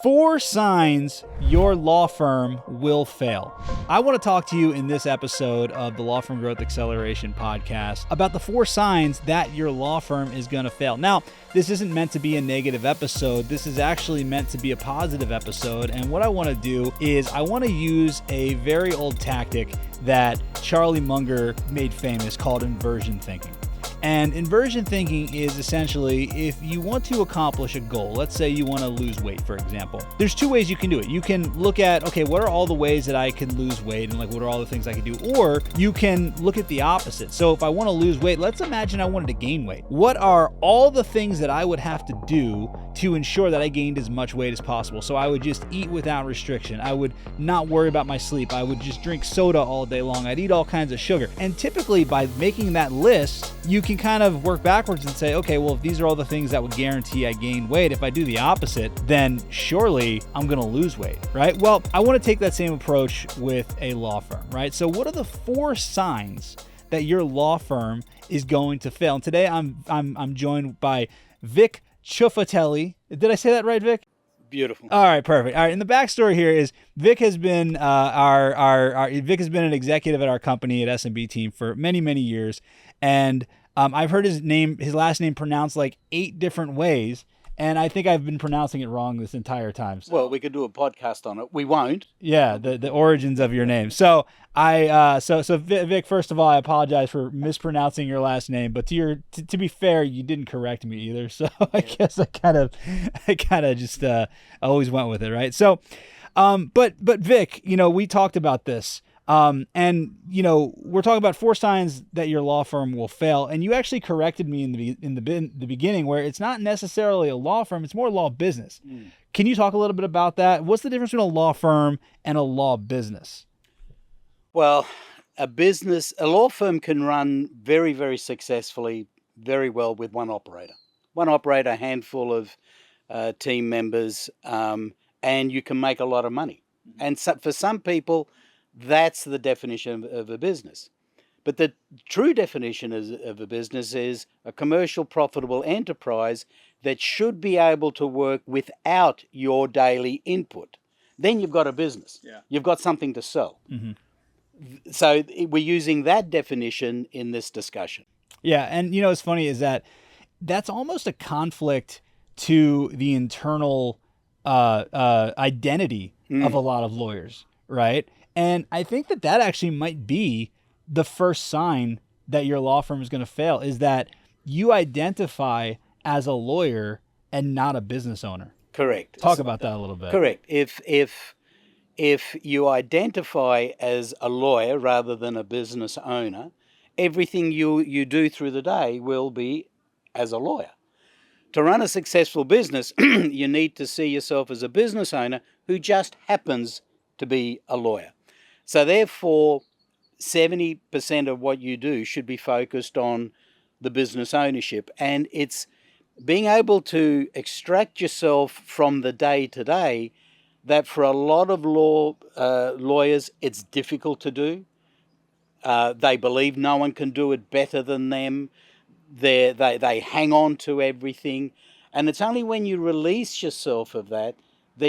4 signs your law firm will fail. I want to talk to you in this episode of the Law Firm Growth Acceleration podcast about the 4 signs that your law firm is going to fail. Now, this isn't meant to be a negative episode. This is actually meant to be a positive episode. And what I want to do is I want to use a very old tactic that Charlie Munger made famous called inversion thinking. And inversion thinking is essentially if you want to accomplish a goal, let's say you want to lose weight, for example, there's 2 ways you can do it. You can look at, okay, what are all the ways that I can lose weight and what are all the things I can do? Or you can look at the opposite. So if I want to lose weight, let's imagine I wanted to gain weight. What are all the things that I would have to do to ensure that I gained as much weight as possible? So I would just eat without restriction. I would not worry about my sleep. I would just drink soda all day long. I'd eat all kinds of sugar. And typically by making that list, you can kind of work backwards and say, okay, well, if these are all the things that would guarantee I gain weight, if I do the opposite, then surely I'm going to lose weight, right? Well, I want to take that same approach with a law firm, right? So what are the 4 signs that your law firm is going to fail? And today I'm joined by Vic Ciuffetelli. Did I say that right, Vic? Beautiful. All right, perfect. All right, and the backstory here is Vic has been Vic has been an executive at our company at SMB Team for many, many years, and I've heard his last name pronounced like 8 different ways, and I think I've been pronouncing it wrong this entire time. So. Well, we could do a podcast on it. We won't. Yeah, the origins of your name. So so Vic, first of all, I apologize for mispronouncing your last name, but to be fair, you didn't correct me either. So I guess I kind of just always went with it, right? So, but Vic, we talked about this. And we're talking about 4 signs that your law firm will fail. And you actually corrected me in the beginning where it's not necessarily a law firm, it's more law business. Can you talk a little bit about that? What's the difference between a law firm and a law business? Well, a law firm can run very, very successfully, very well with one operator, a handful of team members, and you can make a lot of money. And so for some people, that's the definition of a business. But the true definition of a business is a commercial, profitable enterprise that should be able to work without your daily input. Then you've got a business. Yeah. You've got something to sell. Mm-hmm. So we're using that definition in this discussion. Yeah, and what's funny is that's almost a conflict to the internal identity of a lot of lawyers, right? And I think that actually might be the first sign that your law firm is going to fail, is that you identify as a lawyer and not a business owner. Correct. Talk about that a little bit. Correct. If you identify as a lawyer rather than a business owner, everything you do through the day will be as a lawyer. To run a successful business, you need to see yourself as a business owner who just happens to be a lawyer. So therefore, 70% of what you do should be focused on the business ownership. And it's being able to extract yourself from the day-to-day that for a lot of lawyers, it's difficult to do. They believe no one can do it better than them. They hang on to everything. And it's only when you release yourself of that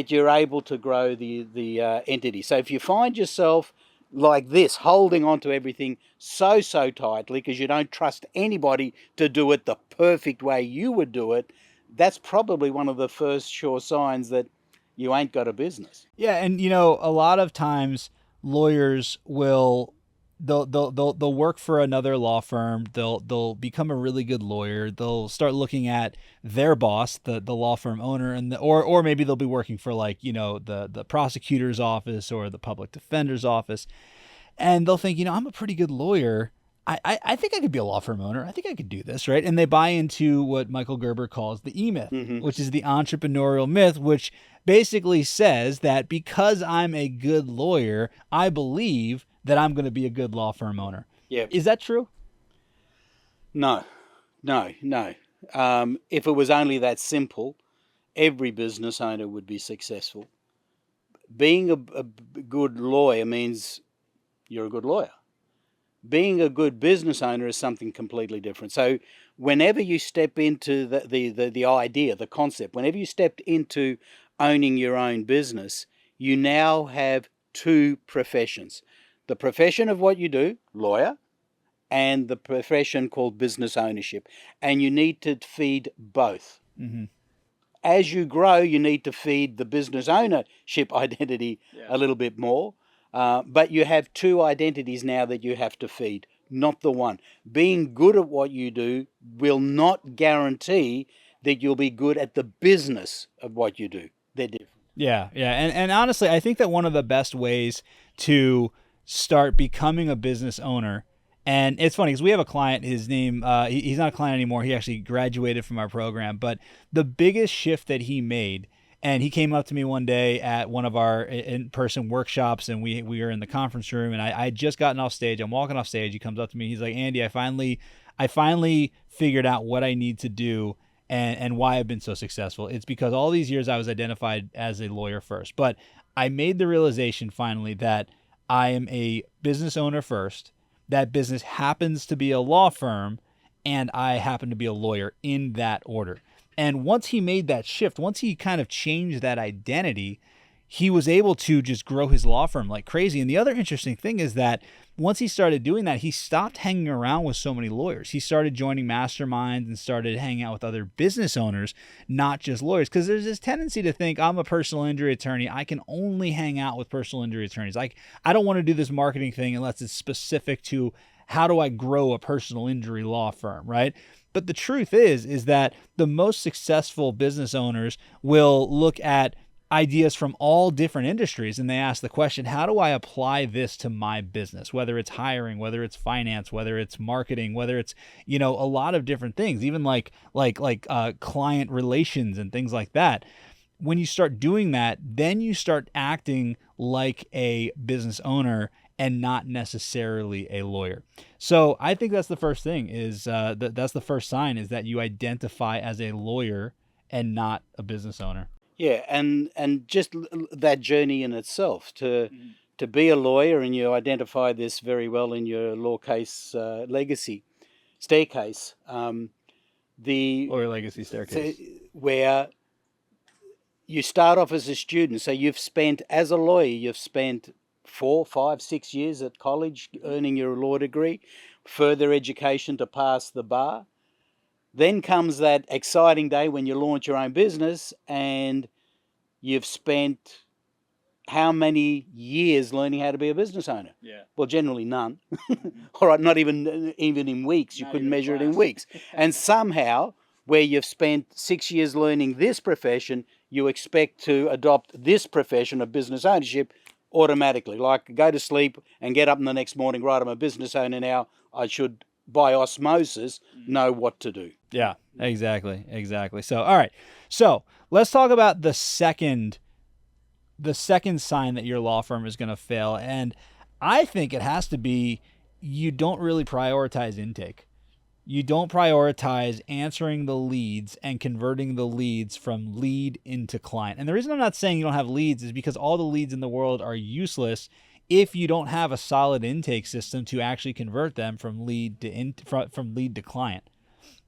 you're able to grow the entity. So if you find yourself like this, holding on to everything so tightly because you don't trust anybody to do it the perfect way you would do it, that's probably one of the first sure signs that you ain't got a business. Yeah, and a lot of times lawyers will they'll work for another law firm. They'll become a really good lawyer. They'll start looking at their boss, the law firm owner, and or maybe they'll be working for the prosecutor's office or the public defender's office, and they'll think, I'm a pretty good lawyer. I think I could be a law firm owner. I think I could do this, right? And they buy into what Michael Gerber calls the E-myth, which is the entrepreneurial myth, which basically says that because I'm a good lawyer, I believe that I'm going to be a good law firm owner. Yeah. Is that true? No. If it was only that simple, every business owner would be successful. Being a good lawyer means you're a good lawyer. Being a good business owner is something completely different. So whenever you step into the idea, the concept, whenever you step into owning your own business, you now have two professions. The profession of what you do, lawyer, and the profession called business ownership. And you need to feed both. Mm-hmm. As you grow, you need to feed the business ownership identity a little bit more. But you have two identities now that you have to feed, not the one. Being good at what you do will not guarantee that you'll be good at the business of what you do. They're different. Yeah. And honestly, I think that one of the best ways to start becoming a business owner, and it's funny because we have a client, his name, he's not a client anymore. He actually graduated from our program. But the biggest shift that he made, and he came up to me one day at one of our in-person workshops, and we were in the conference room, and I had just gotten off stage. I'm walking off stage. He comes up to me. He's like, Andy, I finally figured out what I need to do and why I've been so successful. It's because all these years I was identified as a lawyer first. But I made the realization finally that I am a business owner first. That business happens to be a law firm, and I happen to be a lawyer in that order. And once he made that shift, once he kind of changed that identity, he was able to just grow his law firm like crazy. And the other interesting thing is that once he started doing that, he stopped hanging around with so many lawyers. He started joining masterminds and started hanging out with other business owners, not just lawyers. Because there's this tendency to think, I'm a personal injury attorney. I can only hang out with personal injury attorneys. Like, I don't want to do this marketing thing unless it's specific to how do I grow a personal injury law firm, right? But the truth is that the most successful business owners will look at ideas from all different industries, and they ask the question, how do I apply this to my business? Whether it's hiring, whether it's finance, whether it's marketing, whether it's, a lot of different things, even like client relations and things like that. When you start doing that, then you start acting like a business owner and not necessarily a lawyer. So I think that's the first thing is that's the first sign is that you identify as a lawyer and not a business owner. Yeah, and just that journey in itself to be a lawyer, and you identify this very well in your law case legacy staircase. The Lawyer legacy staircase, where you start off as a student. So as a lawyer, you've spent 4, 5, 6 years at college earning your law degree, further education to pass the bar. Then comes that exciting day when you launch your own business and you've spent how many years learning how to be a business owner? Yeah. Well, generally none. All right, not even in weeks. You couldn't measure it in weeks. And somehow, where you've spent 6 years learning this profession, you expect to adopt this profession of business ownership automatically. Like go to sleep and get up in the next morning, right, I'm a business owner now, I should by osmosis know what to do. Yeah, exactly. So, all right. So let's talk about the second sign that your law firm is going to fail. And I think it has to be, you don't really prioritize intake. You don't prioritize answering the leads and converting the leads from lead into client. And the reason I'm not saying you don't have leads is because all the leads in the world are useless if you don't have a solid intake system to actually convert them from lead to client.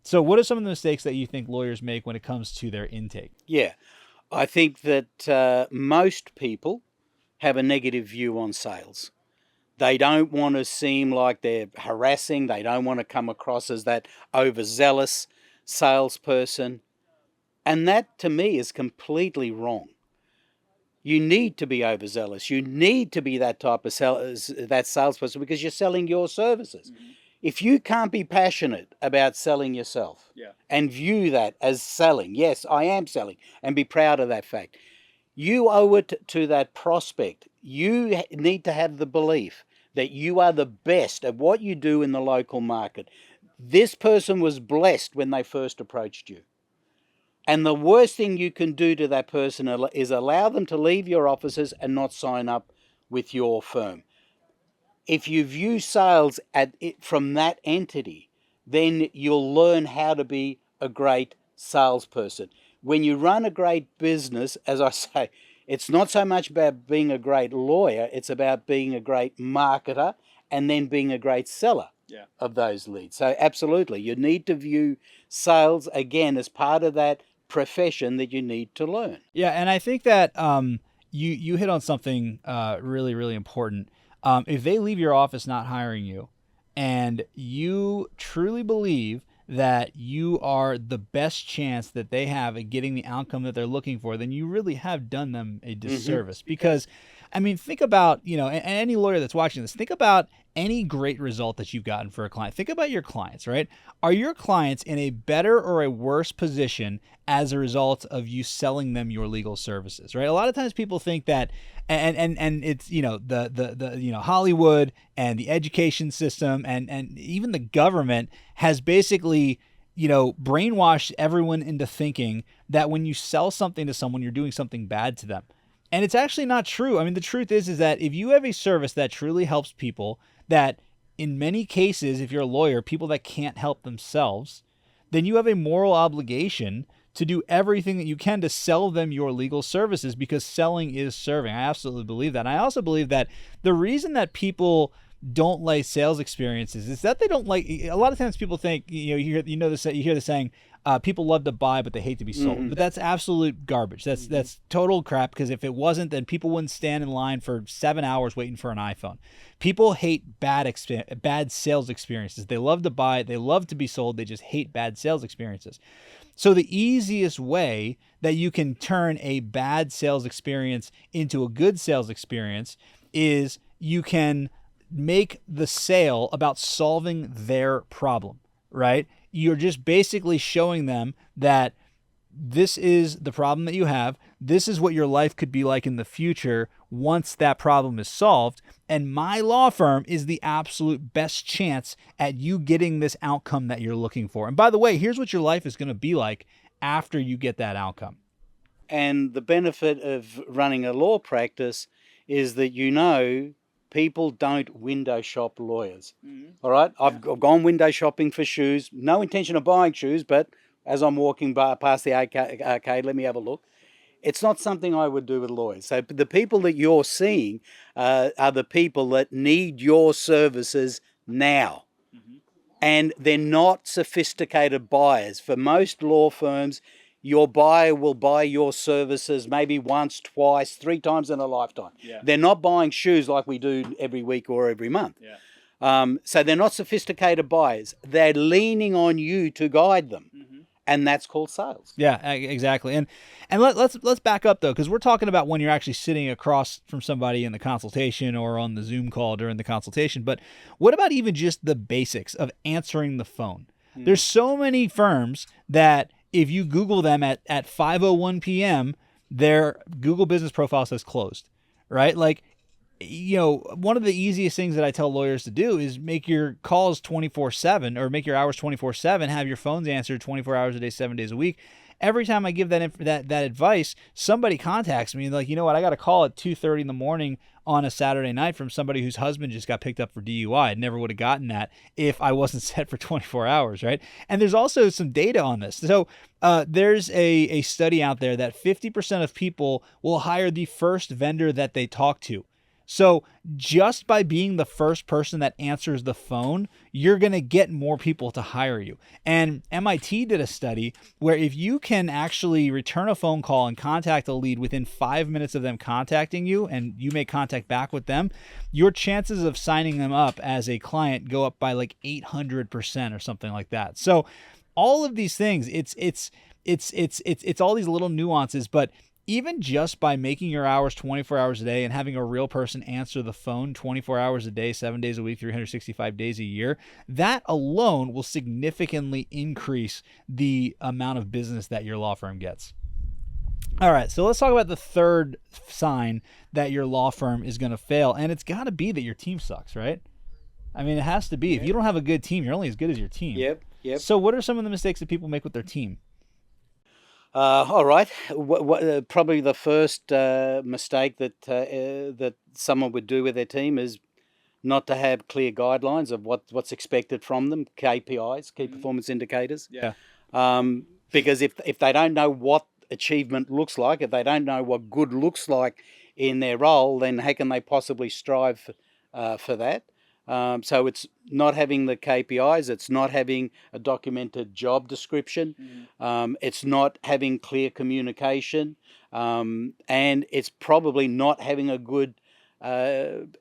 So what are some of the mistakes that you think lawyers make when it comes to their intake? Yeah, I think that most people have a negative view on sales. They don't want to seem like they're harassing. They don't want to come across as that overzealous salesperson. And that, to me, is completely wrong. You need to be overzealous. You need to be that type of salesperson because you're selling your services. Mm-hmm. If you can't be passionate about selling yourself and view that as selling, yes, I am selling, and be proud of that fact, you owe it to that prospect. You need to have the belief that you are the best at what you do in the local market. This person was blessed when they first approached you. And the worst thing you can do to that person is allow them to leave your offices and not sign up with your firm. If you view sales from that entity, then you'll learn how to be a great salesperson. When you run a great business, as I say, it's not so much about being a great lawyer, it's about being a great marketer and then being a great seller of those leads. So absolutely, you need to view sales, again, as part of that profession that you need to learn. Yeah, and I think that you hit on something really, really important. If they leave your office not hiring you, and you truly believe that you are the best chance that they have at getting the outcome that they're looking for, then you really have done them a disservice. Because, I mean, think about, and any lawyer that's watching this, think about any great result that you've gotten for a client. Think about your clients, right? Are your clients in a better or a worse position as a result of you selling them your legal services, right? A lot of times people think that, and it's, the Hollywood and the education system and even the government has basically, brainwashed everyone into thinking that when you sell something to someone, you're doing something bad to them. And it's actually not true. I mean, the truth is that if you have a service that truly helps people, that in many cases, if you're a lawyer, people that can't help themselves, then you have a moral obligation to do everything that you can to sell them your legal services, because selling is serving. I absolutely believe that. And I also believe that the reason that people don't like sales experiences is that they don't like, a lot of times people think, you hear the saying, people love to buy, but they hate to be sold. But that's absolute garbage. That's total crap, because if it wasn't, then people wouldn't stand in line for 7 hours waiting for an iPhone. People hate bad sales experiences. They love to buy, they love to be sold, they just hate bad sales experiences. So the easiest way that you can turn a bad sales experience into a good sales experience is you can make the sale about solving their problem, right? You're just basically showing them that this is the problem that you have. This is what your life could be like in the future once that problem is solved. And my law firm is the absolute best chance at you getting this outcome that you're looking for. And by the way, here's what your life is going to be like after you get that outcome. And the benefit of running a law practice is that people don't window shop lawyers. All right? I've gone window shopping for shoes. No intention of buying shoes, but as I'm walking past the arcade, let me have a look. It's not something I would do with lawyers. So the people that you're seeing are the people that need your services now. And they're not sophisticated buyers. For most law firms, your buyer will buy your services maybe once, twice, 3 times in a lifetime. Yeah. They're not buying shoes like we do every week or every month. Yeah. So they're not sophisticated buyers. They're leaning on you to guide them. And that's called sales. Yeah, exactly. And let's back up though, because we're talking about when you're actually sitting across from somebody in the consultation or on the Zoom call during the consultation. But what about even just the basics of answering the phone? There's so many firms that if you Google them at 5:01 p.m., their Google business profile says closed, right? Like, one of the easiest things that I tell lawyers to do is make your calls 24/7 or make your hours 24/7, have your phones answered 24 hours a day, 7 days a week. Every time I give that advice, somebody contacts me and like, you know what, I got a call at 2:30 in the morning on a Saturday night from somebody whose husband just got picked up for DUI. I never would have gotten that if I wasn't set for 24 hours, right? And there's also some data on this. So there's a study out there that 50% of people will hire the first vendor that they talk to. So just by being the first person that answers the phone, you're going to get more people to hire you. And MIT did a study where if you can actually return a phone call and contact a lead within 5 minutes of them contacting you, and you make contact back with them, your chances of signing them up as a client go up by like 800% or something like that. So all of these things, it's all these little nuances, but even just by making your hours 24 hours a day and having a real person answer the phone 24 hours a day, 7 days a week, 365 days a year, that alone will significantly increase the amount of business that your law firm gets. All right, so let's talk about the third sign that your law firm is going to fail, and it's got to be that your team sucks, right? I mean, it has to be. If you don't have a good team, you're only as good as your team. Yep. So what are some of the mistakes that people make with their team? All right. Probably the first mistake that someone would do with their team is not to have clear guidelines of what's expected from them, KPIs, key performance indicators. Yeah. Because if they don't know what achievement looks like, if they don't know what good looks like in their role, then how can they possibly strive for that? So it's not having the KPIs, it's not having a documented job description, it's not having clear communication, and it's probably not having a good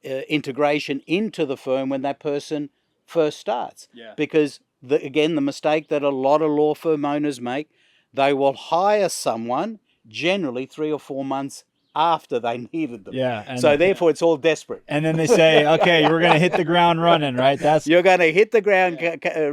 integration into the firm when that person first starts. Yeah. Because, the mistake that a lot of law firm owners make, they will hire someone generally 3 or 4 months after they needed them. Yeah. And so therefore, it's all desperate. And then they say, okay, we're going to hit the ground running, right? You're going to hit the ground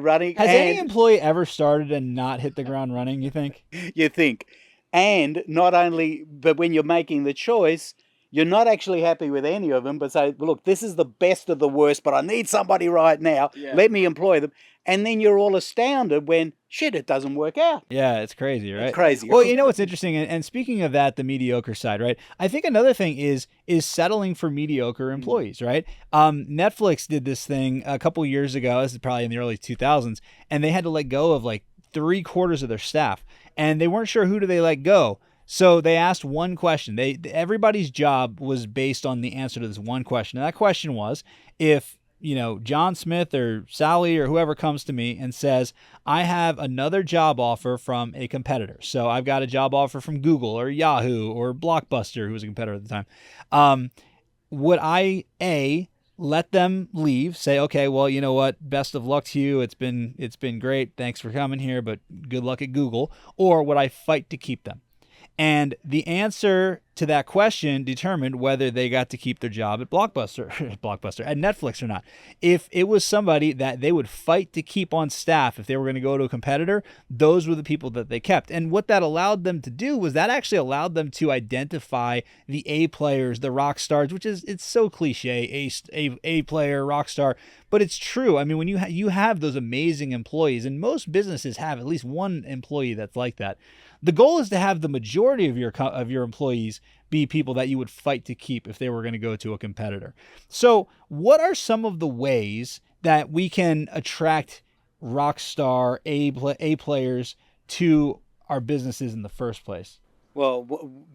running. Has any employee ever started and not hit the ground running, you think? You think. And not only, but when you're making the choice, you're not actually happy with any of them, but say, look, this is the best of the worst, but I need somebody right now. Yeah. Let me employ them. And then you're all astounded when, shit, it doesn't work out. Yeah, it's crazy, right? It's crazy. Well, you know what's interesting, and speaking of that, the mediocre side, right? I think another thing is settling for mediocre employees, right? Netflix did this thing a couple years ago. This is probably in the early 2000s, and they had to let go of like 3/4 of their staff, and they weren't sure who do they let go. So they asked one question. Everybody's job was based on the answer to this one question, and that question was, if John Smith or Sally or whoever comes to me and says, I have another job offer from a competitor. So I've got a job offer from Google or Yahoo or Blockbuster, who was a competitor at the time. Would I, let them leave, say, okay, well, you know what? Best of luck to you. It's been great. Thanks for coming here, but good luck at Google. Or would I fight to keep them? And the answer to that question determined whether they got to keep their job at Blockbuster, at Netflix or not. If it was somebody that they would fight to keep on staff, if they were going to go to a competitor, those were the people that they kept. And what that allowed them to do was that actually allowed them to identify the A players, the rock stars, which is, it's so cliche, A player, rock star, but it's true. I mean, when you have those amazing employees, and most businesses have at least one employee that's like that. The goal is to have the majority of your employees be people that you would fight to keep if they were going to go to a competitor. So what are some of the ways that we can attract rock star A players to our businesses in the first place? Well,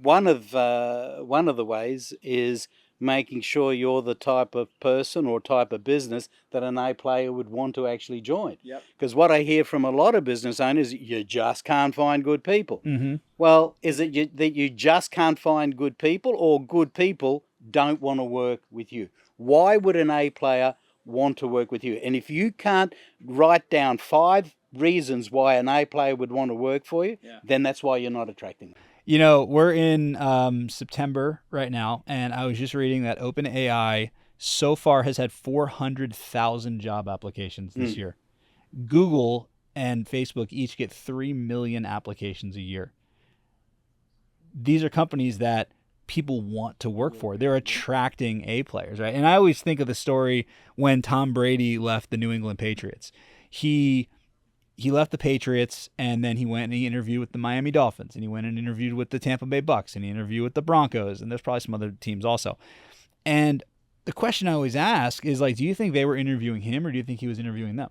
one of the ways is making sure you're the type of person or type of business that an A player would want to actually join. Because what I hear from a lot of business owners, you just can't find good people. Mm-hmm. Well, is it that you just can't find good people, or good people don't want to work with you? Why would an A player want to work with you? And if you can't write down 5 reasons why an A player would want to work for you, then that's why you're not attracting them. We're in September right now, and I was just reading that OpenAI so far has had 400,000 job applications this year. Google and Facebook each get 3 million applications a year. These are companies that people want to work for. They're attracting A players, right? And I always think of the story when Tom Brady left the New England Patriots. He left the Patriots, and then he went and he interviewed with the Miami Dolphins, and he went and interviewed with the Tampa Bay Bucks, and he interviewed with the Broncos, and there's probably some other teams also. And the question I always ask is, like, do you think they were interviewing him, or do you think he was interviewing them?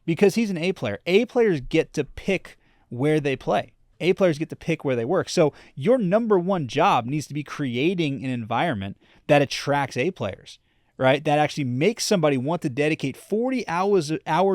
Because he's an A player. A players get to pick where they play. A players get to pick where they work. So your number one job needs to be creating an environment that attracts A players, right? That actually makes somebody want to dedicate 40 hours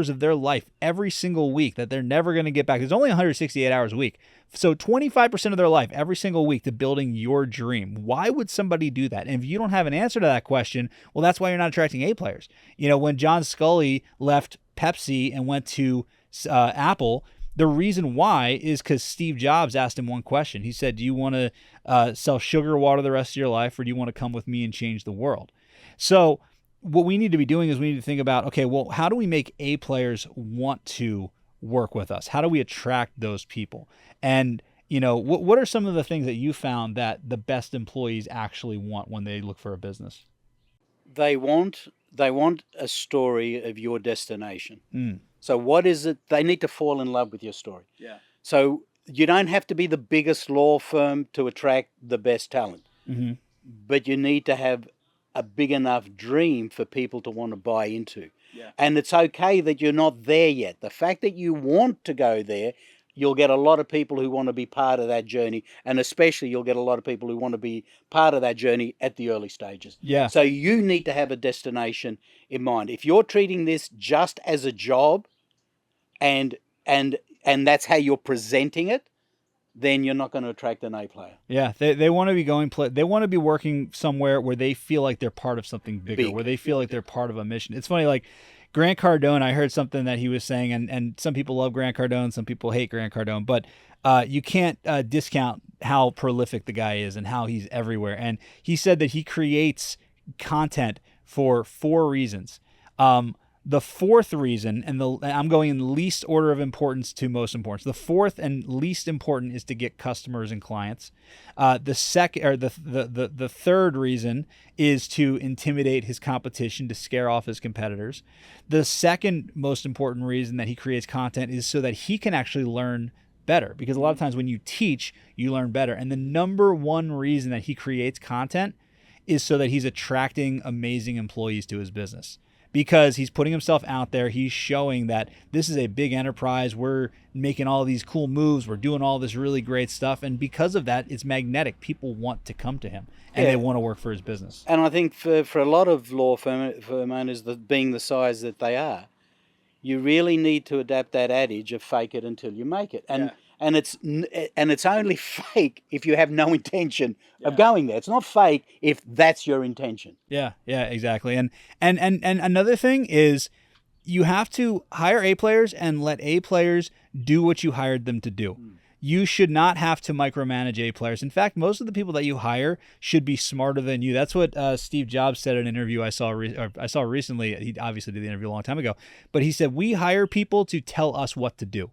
of their life every single week that they're never going to get back. There's only 168 hours a week. So 25% of their life every single week to building your dream. Why would somebody do that? And if you don't have an answer to that question, well, that's why you're not attracting A players. When John Scully left Pepsi and went to Apple, the reason why is because Steve Jobs asked him one question. He said, do you want to sell sugar water the rest of your life, or do you want to come with me and change the world? So what we need to be doing is we need to think about, okay, well, how do we make A players want to work with us? How do we attract those people? And, what are some of the things that you found that the best employees actually want when they look for a business? They want a story of your destination. So what is it? They need to fall in love with your story. Yeah. So you don't have to be the biggest law firm to attract the best talent, but you need to have a big enough dream for people to want to buy into. Yeah. And it's okay that you're not there yet. The fact that you want to go there you'll get a lot of people who want to be part of that journey, and especially you'll get a lot of people who want to be part of that journey at the early stages. Yeah. So you need to have a destination in mind. If you're treating this just as a job, and that's how you're presenting it, then you're not going to attract an A player. Yeah, they want to be they want to be working somewhere where they feel like they're part of something bigger, where they feel like they're part of a mission. It's funny, like Grant Cardone, I heard something that he was saying, and some people love Grant Cardone, some people hate Grant Cardone, but you can't discount how prolific the guy is and how he's everywhere. And he said that he creates content for 4 reasons. The fourth reason, and I'm going in least order of importance to most importance. The fourth and least important is to get customers and clients. The third reason is to intimidate his competition, to scare off his competitors. The second most important reason that he creates content is so that he can actually learn better, because a lot of times when you teach, you learn better. And the number one reason that he creates content is so that he's attracting amazing employees to his business. Because he's putting himself out there. He's showing that this is a big enterprise. We're making all these cool moves. We're doing all this really great stuff. And because of that, it's magnetic. People want to come to him, and they want to work for his business. And I think for a lot of law firm owners, being the size that they are, you really need to adapt that adage of fake it until you make it. And it's only fake if you have no intention of going there. It's not fake if that's your intention. Yeah, exactly. And another thing is you have to hire A players and let A players do what you hired them to do. You should not have to micromanage A players. In fact, most of the people that you hire should be smarter than you. That's what Steve Jobs said in an interview I saw recently. He obviously did the interview a long time ago, but he said, we hire people to tell us what to do.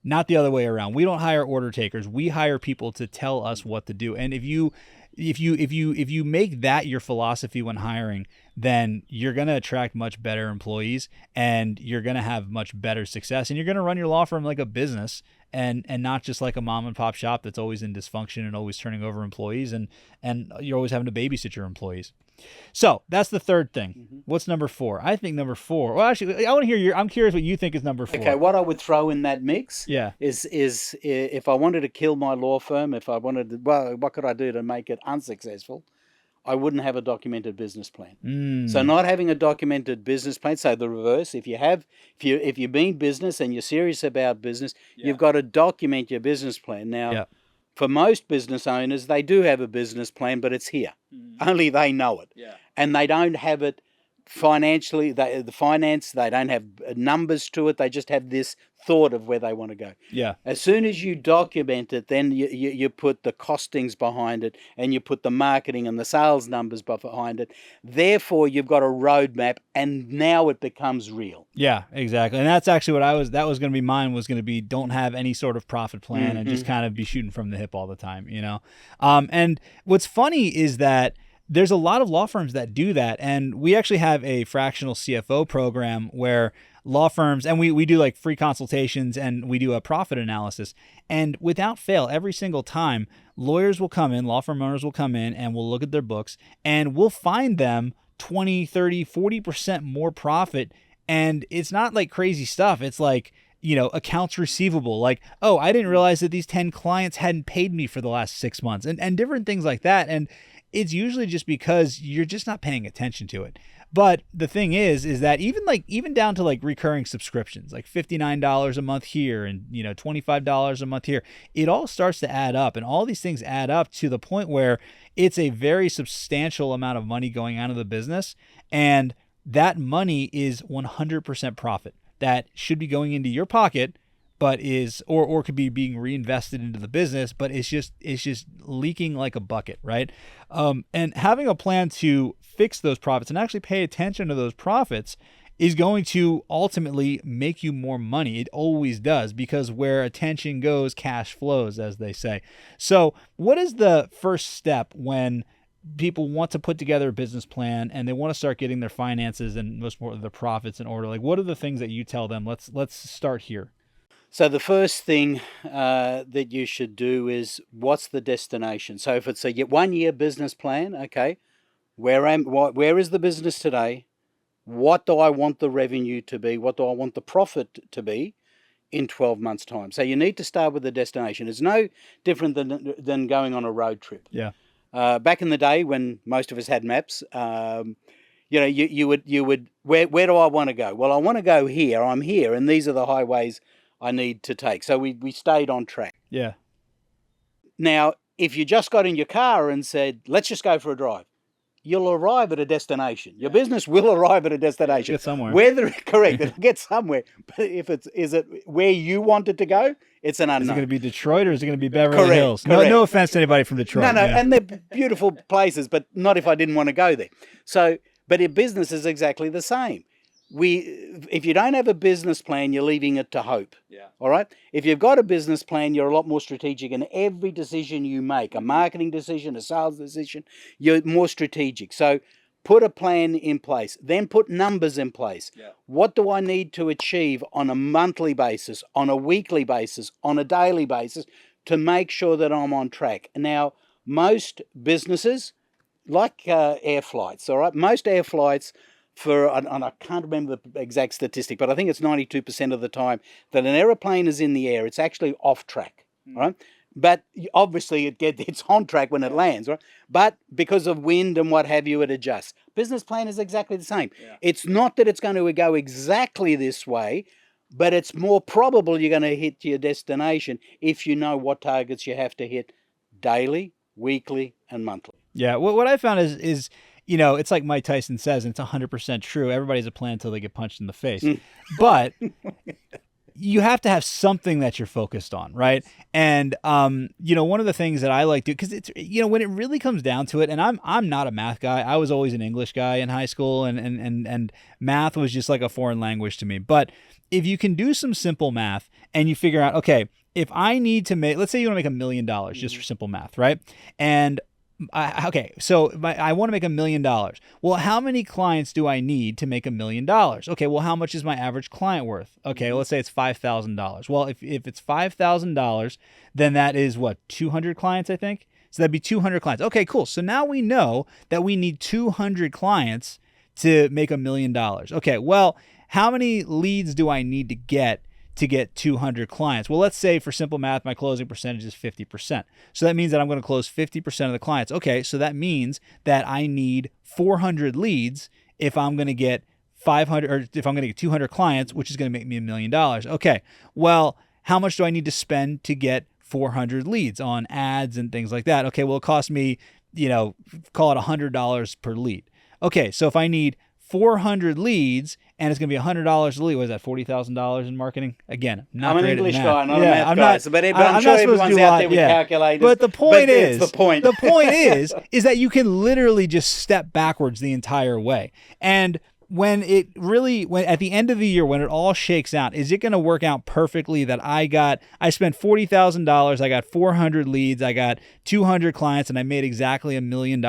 Not the other way around. We don't hire order takers. We hire people to tell us what to do. And if you make that your philosophy when hiring, then you're going to attract much better employees, and you're going to have much better success, and you're going to run your law firm like a business and not just like a mom and pop shop that's always in dysfunction and always turning over employees, and you're always having to babysit your employees. So that's the third thing. What's number 4? I think number 4. Well, actually, I want to hear I'm curious what you think is number 4. Okay, what I would throw in that mix is if I wanted to kill my law firm, if I wanted to, well, what could I do to make it unsuccessful? I wouldn't have a documented business plan. So not having a documented business plan, so the reverse, if you mean business and you're serious about business, you've got to document your business plan. Now, for most business owners, they do have a business plan, but it's here. Only they know it. And they don't have it financially, they don't have numbers to it. They just have this thought of where they want to go. As soon as you document it, then you put the costings behind it, and you put the marketing and the sales numbers behind it. Therefore, you've got a roadmap, and now it becomes real. Yeah, exactly. And that's actually what that was going to be mine, was going to be, don't have any sort of profit plan and just kind of be shooting from the hip all the time, you know? And what's funny is that there's a lot of law firms that do that. And we actually have a fractional CFO program where law firms, and we do like free consultations, and we do a profit analysis. And without fail, every single time, lawyers will come in, law firm owners will come in, and we'll look at their books, and we'll find them 20, 30, 40% more profit. And it's not like crazy stuff. It's like, accounts receivable, like, oh, I didn't realize that these 10 clients hadn't paid me for the last 6 months, and different things like that. And it's usually just because you're just not paying attention to it. But the thing is that even down to like recurring subscriptions, like $59 a month here and $25 a month here, it all starts to add up, and all these things add up to the point where it's a very substantial amount of money going out of the business, and that money is 100% profit that should be going into your pocket, but is or could be being reinvested into the business, but it's just leaking like a bucket, right? And having a plan to fix those profits and actually pay attention to those profits is going to ultimately make you more money. It always does, because where attention goes, cash flows, as they say. So what is the first step when people want to put together a business plan and they want to start getting their finances and most more of the profits in order? Like, what are the things that you tell them? Let's start here. So the first thing that you should do is, what's the destination? So if it's a 1-year business plan, okay, where is the business today? What do I want the revenue to be? What do I want the profit to be in 12 months' time. So you need to start with the destination. It's no different than going on a road trip. Yeah. Back in the day when most of us had maps, you would where do I want to go? Well, I want to go here. I'm here, and these are the highways I need to take. So we stayed on track. Yeah. Now, if you just got in your car and said, let's just go for a drive, you'll arrive at a destination. Your business will arrive at a destination. Get somewhere. Correct, it'll get somewhere. But is it where you want it to go? It's an unknown. Is it going to be Detroit or is it going to be Beverly Correct, Hills? correct. No offense to anybody from Detroit. No, yeah. and they're beautiful places, but not if I didn't want to go there. So, but your business is exactly the same. If you don't have a business plan, you're leaving it to hope. Yeah. All right. If you've got a business plan, you're a lot more strategic in every decision you make. A marketing decision, a sales decision, you're more strategic. So put a plan in place, then put numbers in place. Yeah. What do I need to achieve on a monthly basis, on a weekly basis, on a daily basis to make sure that I'm on track? Now, most businesses, like air flights, all right, most air flights, and I can't remember the exact statistic, but I think it's 92% of the time that an aeroplane is in the air, it's actually off track, right? But obviously it's on track when it lands, right? But because of wind and what have you, it adjusts. Business plan is exactly the same. Yeah. It's not that it's going to go exactly this way, but it's more probable you're going to hit your destination if you know what targets you have to hit daily, weekly, and monthly. Yeah, what I found is it's like Mike Tyson says, and it's 100% true. Everybody's a plan until they get punched in the face. But you have to have something that you're focused on, right? And one of the things that I like to, because it's when it really comes down to it, and I'm not a math guy. I was always an English guy in high school, and math was just like a foreign language to me. But if you can do some simple math and you figure out, okay, if I need to make, let's say you want to make $1 million just for simple math, right? And so I want to make $1 million. Well, how many clients do I need to make $1 million? Okay, well, how much is my average client worth? Okay, let's say it's $5,000. Well, if it's $5,000, then that is what, 200 clients, I think? So that'd be 200 clients. Okay, cool. So now we know that we need 200 clients to make $1 million. Okay, well, how many leads do I need to get 200 clients? Well, let's say for simple math, my closing percentage is 50%. So that means that I'm going to close 50% of the clients. Okay, so that means that I need 400 leads if I'm going to get 500, or if I'm going to get 200 clients, which is going to make me $1 million. Okay, well, how much do I need to spend to get 400 leads on ads and things like that? Okay, well, it costs me, call it $100 per lead. Okay, so if I need 400 leads and it's going to be $100 a lead, what is that, $40,000 in marketing? Again, I'm an English guy, not a guy. math guy. But I'm sure everyone's out there with calculators. But the point is, the point. The point is that you can literally just step backwards the entire way. And when at the end of the year, when it all shakes out, is it going to work out perfectly that I spent $40,000, I got 400 leads, I got 200 clients, and I made exactly $1 million?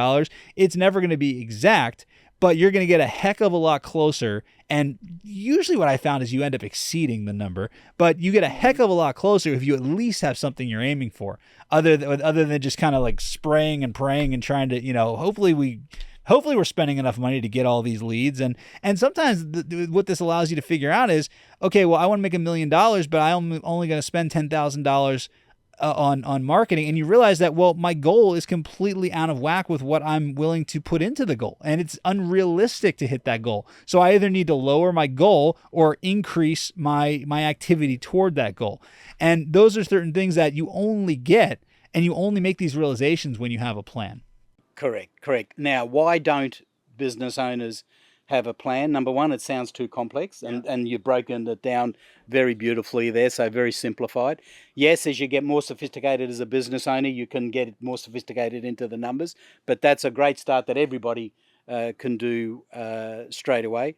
It's never going to be exact, but you're going to get a heck of a lot closer. And usually what I found is you end up exceeding the number, but you get a heck of a lot closer if you at least have something you're aiming for, other than just kind of like spraying and praying and trying to, hopefully we're spending enough money to get all these leads. And sometimes what this allows you to figure out is, okay, well, I want to make $1 million, but I'm only going to spend $10,000 on marketing, and you realize that, well, my goal is completely out of whack with what I'm willing to put into the goal, and it's unrealistic to hit that goal. So I either need to lower my goal or increase my activity toward that goal. And those are certain things that you only get, and you only make these realizations when you have a plan. Correct. Now, why don't business owners have a plan? Number one, it sounds too complex, and you've broken it down very beautifully there, so very simplified. Yes, as you get more sophisticated as a business owner, you can get more sophisticated into the numbers, but that's a great start that everybody can do straight away.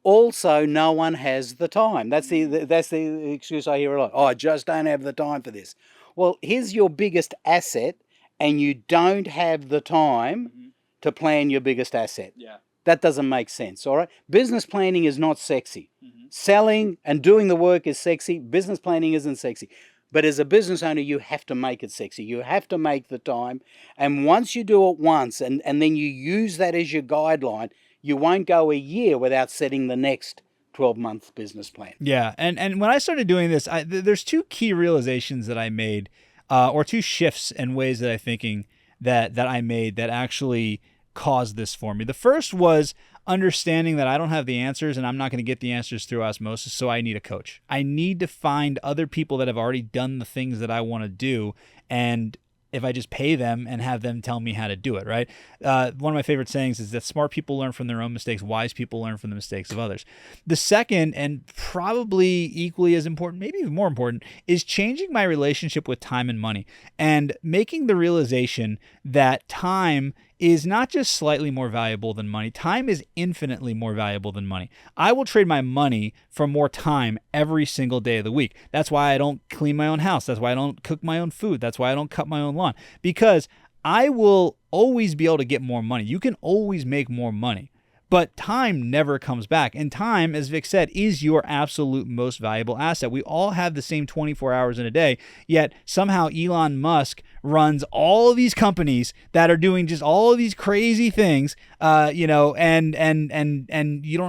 Also, no one has the time. That's the excuse I hear a lot. Oh, I just don't have the time for this. Well, here's your biggest asset, and you don't have the time to plan your biggest asset. Yeah. That doesn't make sense, all right? Business planning is not sexy. Selling and doing the work is sexy. Business planning isn't sexy. But as a business owner, you have to make it sexy. You have to make the time. And once you do it once, and then you use that as your guideline, you won't go a year without setting the next 12-month business plan. Yeah. And when I started doing this, there's two key realizations that I made, or two shifts and ways that I'm thinking that I made that actually caused this for me. The first was understanding that I don't have the answers and I'm not going to get the answers through osmosis, so I need a coach. I need to find other people that have already done the things that I want to do, and if I just pay them and have them tell me how to do it, right? One of my favorite sayings is that smart people learn from their own mistakes, wise people learn from the mistakes of others. The second, and probably equally as important, maybe even more important, is changing my relationship with time and money and making the realization that time is not just slightly more valuable than money. Time is infinitely more valuable than money. I will trade my money for more time every single day of the week. That's why I don't clean my own house. That's why I don't cook my own food. That's why I don't cut my own lawn, because I will always be able to get more money. You can always make more money, but time never comes back. And time, as Vic said, is your absolute most valuable asset. We all have the same 24 hours in a day, yet somehow Elon Musk runs all of these companies that are doing just all of these crazy things, and you don't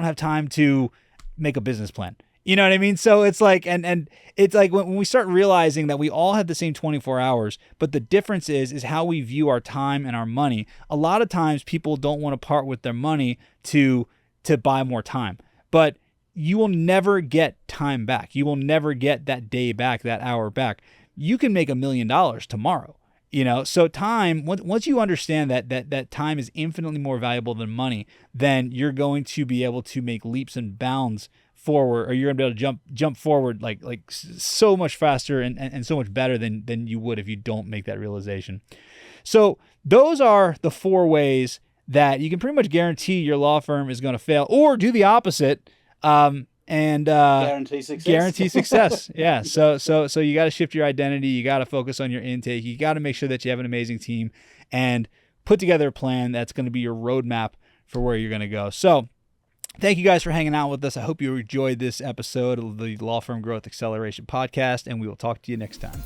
have time to make a business plan. You know what I mean? So it's like, and it's like when we start realizing that we all have the same 24 hours, but the difference is how we view our time and our money. A lot of times people don't want to part with their money to buy more time, but you will never get time back. You will never get that day back, that hour back. You can make $1 million tomorrow. So time, once you understand that time is infinitely more valuable than money, then you're going to be able to make leaps and bounds forward, or you're gonna be able to jump forward like so much faster and so much better than you would if you don't make that realization. So those are the 4 ways that you can pretty much guarantee your law firm is going to fail, or do the opposite, and guarantee success. Guarantee success. Yeah. So you got to shift your identity. You got to focus on your intake. You got to make sure that you have an amazing team and put together a plan that's going to be your roadmap for where you're going to go. So thank you guys for hanging out with us. I hope you enjoyed this episode of the Law Firm Growth Acceleration Podcast, and we will talk to you next time.